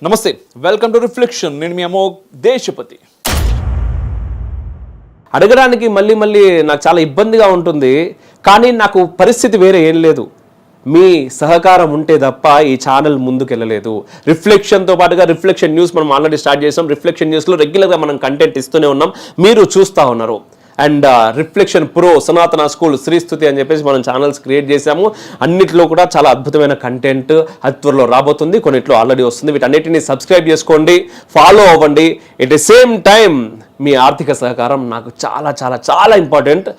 నమస్తే, welcome to reflection. నేను మీ అమోఘ్ దేశపతి. అడగడానికి మళ్ళీ నాకు చాలా ఇబ్బందిగా ఉంటుంది, కానీ నాకు పరిస్థితి వేరే ఏం లేదు. మీ సహకారం ఉంటే తప్ప ఈ ఛానల్ ముందుకెళ్ళలేదు. రిఫ్లెక్షన్తో పాటుగా రిఫ్లెక్షన్ న్యూస్ మనం ఆల్రెడీ స్టార్ట్ చేసాం. రిఫ్లెక్షన్ న్యూస్లో రెగ్యులర్గా మనం కంటెంట్ ఇస్తూనే ఉన్నాం, మీరు చూస్తూ ఉన్నారు. అండ్ రిఫ్లెక్షన్ ప్రో, సనాతన స్కూల్, శ్రీస్తుతి అని చెప్పేసి మనం ఛానల్స్ క్రియేట్ చేసాము. అన్నిట్లో కూడా చాలా అద్భుతమైన కంటెంట్ త్వరలో రాబోతుంది, కొన్నిట్లో ఆల్రెడీ వస్తుంది. వీటన్నిటిని సబ్స్క్రైబ్ చేసుకోండి, ఫాలో అవ్వండి. ఎట్ ద సేమ్ టైం మీ ఆర్థిక సహకారం నాకు చాలా చాలా చాలా ఇంపార్టెంట్.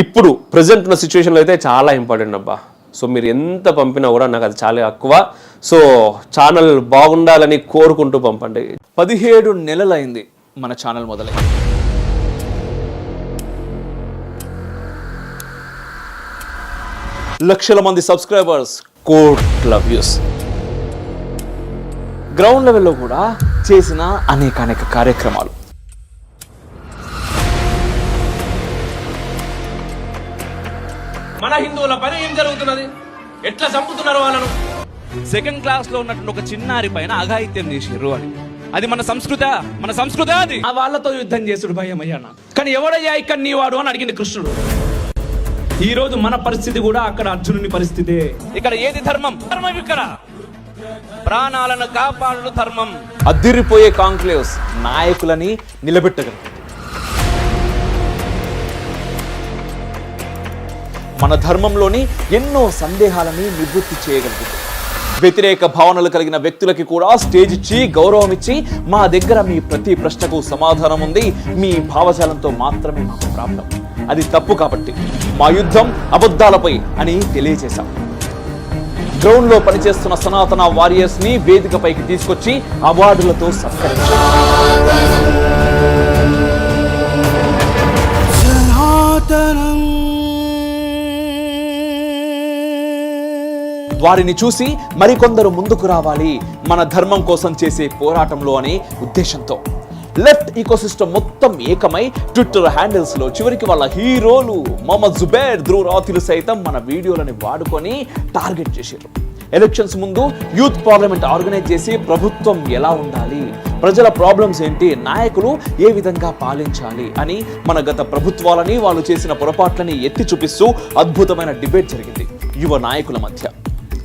ఇప్పుడు ప్రజెంట్ ఉన్న సిచ్యువేషన్లో అయితే చాలా ఇంపార్టెంట్ అబ్బా. సో మీరు ఎంత పంపినా కూడా నాకు అది చాలా ఎక్కువ. సో ఛానల్ బాగుండాలని కోరుకుంటూ పంపండి. 17 నెలలైంది మన ఛానల్ మొదలై. లక్షల మంది సబ్స్క్రైబర్స్, కోట్ల వ్యూస్. గ్రౌండ్ లెవెల్లో కూడా చేసిన అనేక కార్యక్రమాలు. మన హిందువుల పని ఏం జరుగుతున్నది? ఎట్లా చంపుతున్నారు వాళ్ళను? సెకండ్ క్లాస్ లో ఉన్నటువంటి ఒక చిన్నారి పైన అఘాయిత్యం చేసిర్రు అని. అది మన సంస్కృతి అది. ఆ వాళ్ళతో యుద్ధం చేసుడు భయం అయ్యా నాకు. కానీ ఎవడయ్యా ఇక్కడ నీ వాడు అని అడిగింది కృష్ణుడు. ఈ రోజు మన పరిస్థితి కూడా అక్కడ అర్జునుని పరిస్థితే. ఇక్కడ ఏది ధర్మం? ఇక్కడ ప్రాణాలను కాపాడు ధర్మం. అదిరిపోయే కాంక్లేవ్స్ నాయకులని నిలబెట్టగలరు. మన ధర్మంలోని ఎన్నో సందేహాలని నివృత్తి చేయగలుగుతుంది. వ్యతిరేక భావనలు కలిగిన వ్యక్తులకి కూడా స్టేజ్ ఇచ్చి గౌరవం ఇచ్చి, మా దగ్గర మీ ప్రతి ప్రశ్నకు సమాధానం ఉంది, మీ భావజాలంతో మాత్రమే మాకు ప్రాబ్లం, అది తప్పు కాబట్టి మా యుద్ధం అబద్ధాలపై అని తెలియజేశాం. గ్రౌండ్ లో పనిచేస్తున్న సనాతన వారియర్స్ ని వేదికపైకి తీసుకొచ్చి అవార్డులతో సత్కరించారు. వారిని చూసి మరికొందరు ముందుకు రావాలి మన ధర్మం కోసం చేసే పోరాటంలో అనే ఉద్దేశంతో లెఫ్ట్ ఈకోసిస్టమ్ మొత్తం ఏకమై ట్విట్టర్ హ్యాండిల్స్ లో చివరికి వాళ్ళ హీరోలు మొహమ్మద్ జుబైర్, ధ్రువ్ రావతిలు సైతం మన వీడియోలని వాడుకొని టార్గెట్ చేశారు. ఎలక్షన్స్ ముందు యూత్ పార్లమెంట్ ఆర్గనైజ్ చేసి ప్రభుత్వం ఎలా ఉండాలి, ప్రజల ప్రాబ్లమ్స్ ఏంటి, నాయకులు ఏ విధంగా పాలించాలి అని మన గత ప్రభుత్వాలని, వాళ్ళు చేసిన పొరపాట్లని ఎత్తి చూపిస్తూ అద్భుతమైన డిబేట్ జరిగింది యువ నాయకుల మధ్య.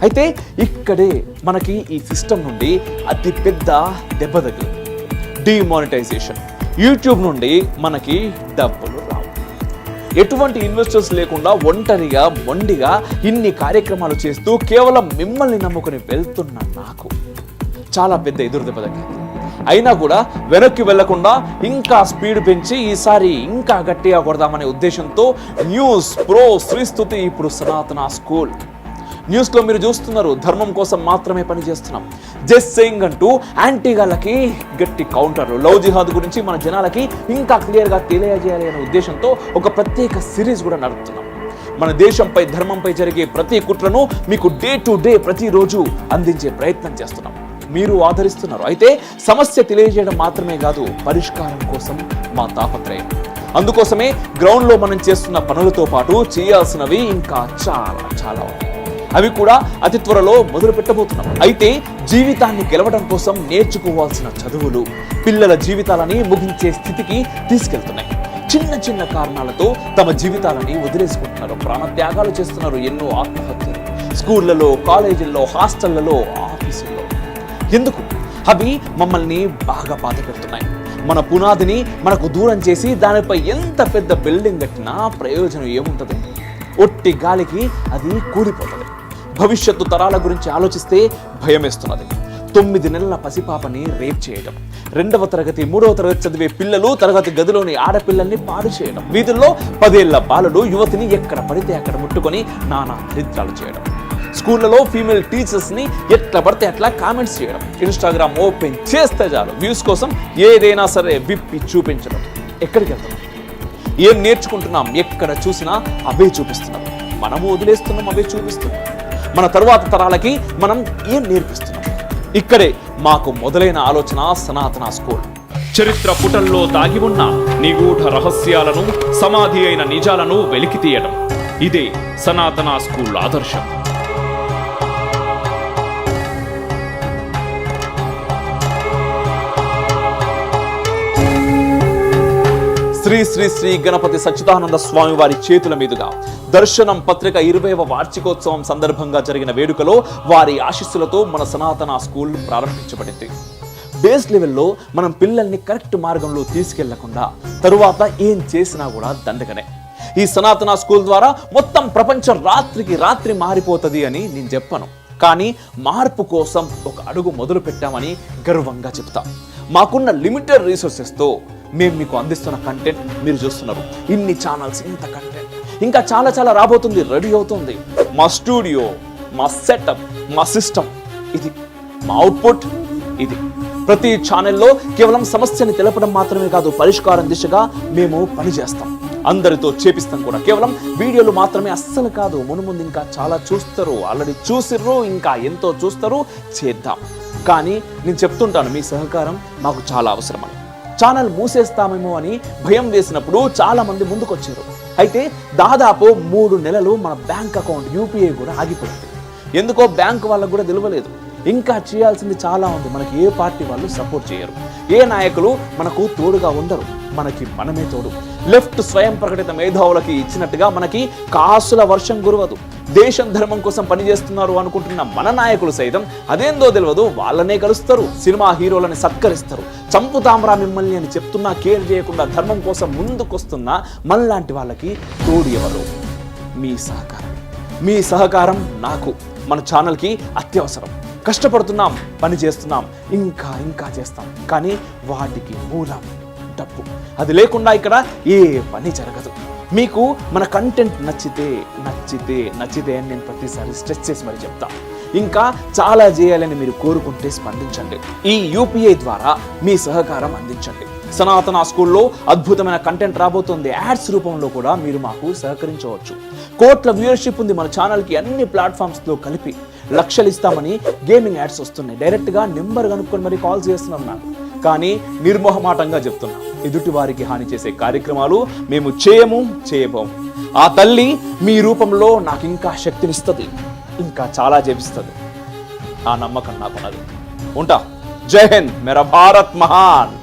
అయితే ఇక్కడే మనకి ఈ సిస్టమ్ నుండి అతి పెద్ద దెబ్బ తగిలింది. డిమానిటైజేషన్. యూట్యూబ్ నుండి మనకి డబ్బులు రావు. ఎటువంటి ఇన్వెస్టర్స్ లేకుండా ఒంటరిగా మొండిగా ఇన్ని కార్యక్రమాలు చేస్తూ కేవలం మిమ్మల్ని నమ్ముకుని వెళ్తున్న నాకు చాలా పెద్ద ఎదురు దెబ్బ తగిలింది. అయినా కూడా వెనక్కి వెళ్లకుండా ఇంకా స్పీడ్ పెంచి ఈసారి ఇంకా గట్టిగా కొడదామనే ఉద్దేశంతో న్యూస్ ప్రో, శ్రీస్తుతి, ఇప్పుడు సనాతన స్కూల్. న్యూస్లో మీరు చూస్తున్నారు, ధర్మం కోసం మాత్రమే పనిచేస్తున్నాం, జస్ట్ సేయింగ్ అంటూ యాంటీగాళ్ళకి గట్టి కౌంటర్లు. లవ్ జిహాద్ గురించి మన జనాలకి ఇంకా క్లియర్గా తెలియజేయాలి అనే ఉద్దేశంతో ఒక ప్రత్యేక సిరీస్ కూడా నడుపుతున్నాం. మన దేశంపై, ధర్మంపై జరిగే ప్రతి కుట్రను మీకు డే టు డే ప్రతిరోజు అందించే ప్రయత్నం చేస్తున్నాం. మీరు ఆదరిస్తున్నారు. అయితే సమస్య తెలియజేయడం మాత్రమే కాదు, పరిష్కారం కోసం మా తాపత్రయం. అందుకోసమే గ్రౌండ్లో మనం చేస్తున్న పనులతో పాటు చేయాల్సినవి ఇంకా చాలా చాలా ఉన్నాయి. అవి కూడా అతి త్వరలో మొదలు పెట్టబోతున్నాం. అయితే జీవితాన్ని గెలవడం కోసం నేర్చుకోవాల్సిన చదువులు పిల్లల జీవితాలని ముగించే స్థితికి తీసుకెళ్తున్నాయి. చిన్న కారణాలతో తమ జీవితాలని వదిలేసుకుంటున్నారు, ప్రాణత్యాగాలు చేస్తున్నారు. ఎన్నో ఆత్మహత్యలు స్కూళ్లలో, కాలేజీల్లో, హాస్టళ్లలో, ఆఫీసుల్లో. ఎందుకు? అవి మమ్మల్ని బాగా బాధ పెడుతున్నాయి. మన పునాదిని మనకు దూరం చేసి దానిపై ఎంత పెద్ద బిల్డింగ్ కట్టినా ప్రయోజనం ఏముంటుంది? ఒట్టి గాలికి అది కూలిపోతుంది. భవిష్యత్తు తరాల గురించి ఆలోచిస్తే భయమేస్తున్నది. 9 నెలల పసిపాపని రేప్ చేయడం, 2వ తరగతి 3వ తరగతి చదివే పిల్లలు తరగతి గదిలోని ఆడపిల్లల్ని పాడు చేయడం, వీధుల్లో 10 ఏళ్ల బాలుడు యువతిని ఎక్కడ పడితే అక్కడ ముట్టుకొని నానా దరిద్రాలు చేయడం, స్కూళ్లలో ఫీమేల్ టీచర్స్ ని ఎట్లా పడితే అట్లా కామెంట్స్ చేయడం, ఇన్స్టాగ్రామ్ ఓపెన్ చేస్తే చాలు వ్యూస్ కోసం ఏదైనా సరే విప్పి చూపించడం. ఎక్కడికి వెళ్తున్నాం? ఏం నేర్చుకుంటున్నాం? ఎక్కడ చూసినా అవే చూపిస్తున్నాం. మనము వదిలేస్తున్నాం, అవే చూపిస్తున్నాం. మన తరువాత తరాలకి మనం ఏం నేర్పిస్తున్నాం? ఇక్కడే మాకు మొదలైన ఆలోచన సనాతన స్కూల్. చరిత్ర పుటల్లో దాగి ఉన్న నిగూఢ రహస్యాలను, సమాధి అయిన నిజాలను వెలికి తీయడం, ఇదే సనాతన స్కూల్ ఆదర్శం. శ్రీ శ్రీ శ్రీ గణపతి సచ్చిదానంద స్వామి వారి చేతుల మీదుగా దర్శనం పత్రిక 20వ వార్షికోత్సవం సందర్భంగా జరిగిన వేడుకలో వారి ఆశీస్సులతో మన సనాతన స్కూల్ ప్రారంభించబడింది. బేస్ లెవెల్లో మనం పిల్లల్ని కరెక్ట్ మార్గంలో తీసుకెళ్లకుండా తరువాత ఏం చేసినా కూడా దండగనే. ఈ సనాతన స్కూల్ ద్వారా మొత్తం ప్రపంచం రాత్రికి రాత్రి మారిపోతుంది అని నేను చెప్పను, కానీ మార్పు కోసం ఒక అడుగు మొదలు పెట్టామని గర్వంగా చెప్తాం. మాకున్న లిమిటెడ్ రిసోర్సెస్తో మేము మీకు అందిస్తున్న కంటెంట్ మీరు చూస్తున్నారు. ఇన్ని ఛానల్స్, ఇంత కంటెంట్, ఇంకా చాలా చాలా రాబోతుంది, రెడీ అవుతుంది. మా స్టూడియో, మా సెటప్, మా సిస్టమ్, ఇది మా అవుట్పుట్. ఇది ప్రతి ఛానల్లో కేవలం సమస్యని తెలపడం మాత్రమే కాదు, పరిష్కారం దిశగా మేము పనిచేస్తాం. అందరితో చేపిస్తాం కూడా. కేవలం వీడియోలు మాత్రమే అస్సలు కాదు, మునుముందు ఇంకా చాలా చూస్తారు, ఆల్రెడీ చూసిర్రు, ఇంకా ఎంతో చూస్తారు. చేద్దాం. కానీ నేను చెప్తుంటాను, మీ సహకారం మాకు చాలా అవసరమని. ఛానల్ మూసేస్తామేమో అని భయం వేసినప్పుడు చాలా మంది ముందుకొచ్చారు. అయితే దాదాపు 3 నెలలు మన బ్యాంక్ అకౌంట్ UPI కూడా ఆగిపోయింది. ఎందుకో బ్యాంక్ వాళ్ళకు కూడా తెలియలేదు. ఇంకా చేయాల్సింది చాలా ఉంది. మనకి ఏ పార్టీ వాళ్ళు సపోర్ట్ చేయరు, ఏ నాయకులు మనకు తోడుగా ఉండరు, మనకి మనమే తోడు. లెఫ్ట్ స్వయం ప్రకటిత మేధావులకి ఇచ్చినట్టుగా మనకి కాసుల వర్షం కురవదు. దేశం ధర్మం కోసం పనిచేస్తున్నారు అనుకుంటున్న మన నాయకులు సైతం అదేందో తెలియదు, వాళ్ళనే కలుస్తారు, సినిమా హీరోలని సత్కరిస్తారు. చంపుతాంరా మిమ్మల్ని అని చెప్తున్నా కేర్ చేయకుండా ధర్మం కోసం ముందుకొస్తున్న మనలాంటి వాళ్ళకి తోడు ఎవరు? మీ సహకారం. మీ సహకారం నాకు, మన ఛానల్కి అత్యవసరం. కష్టపడుతున్నాం, పని చేస్తున్నాం, ఇంకా ఇంకా చేస్తాం. కానీ వాటికి మూలం డబ్బు. అది లేకుండా ఇక్కడ ఏ పని జరగదు. మీకు మన కంటెంట్ నచ్చితే అని నేను ప్రతిసారి స్ట్రెస్ చేసి మరి చెప్తా. ఇంకా చాలా చేయాలని మీరు కోరుకుంటే స్పందించండి. ఈ UPI ద్వారా మీ సహకారం అందించండి. సనాతన స్కూల్లో అద్భుతమైన కంటెంట్ రాబోతుంది. యాడ్స్ రూపంలో కూడా మీరు మాకు సహకరించవచ్చు. కోట్ల వ్యూవర్షిప్ ఉంది మన ఛానల్కి. అన్ని ప్లాట్ఫామ్స్లో కలిపి లక్షలు ఇస్తామని గేమింగ్ యాడ్స్ వస్తున్నాయి. డైరెక్ట్గా నెంబర్ కనుక్కొని మరి కాల్ చేస్తున్నాం నాకు. కానీ నిర్మోహమాటంగా చెప్తున్నా, ఎదుటి వారికి హాని చేసే కార్యక్రమాలు మేము చేయబోము. ఆ తల్లి మీ రూపంలో నాకు ఇంకా శక్తినిస్తుంది, ఇంకా చాలా చేపిస్తుంది. ఆ నమ్మకం నాకున్నది. ఉంటా. జై హింద్. మేరా భారత్ మహాన్.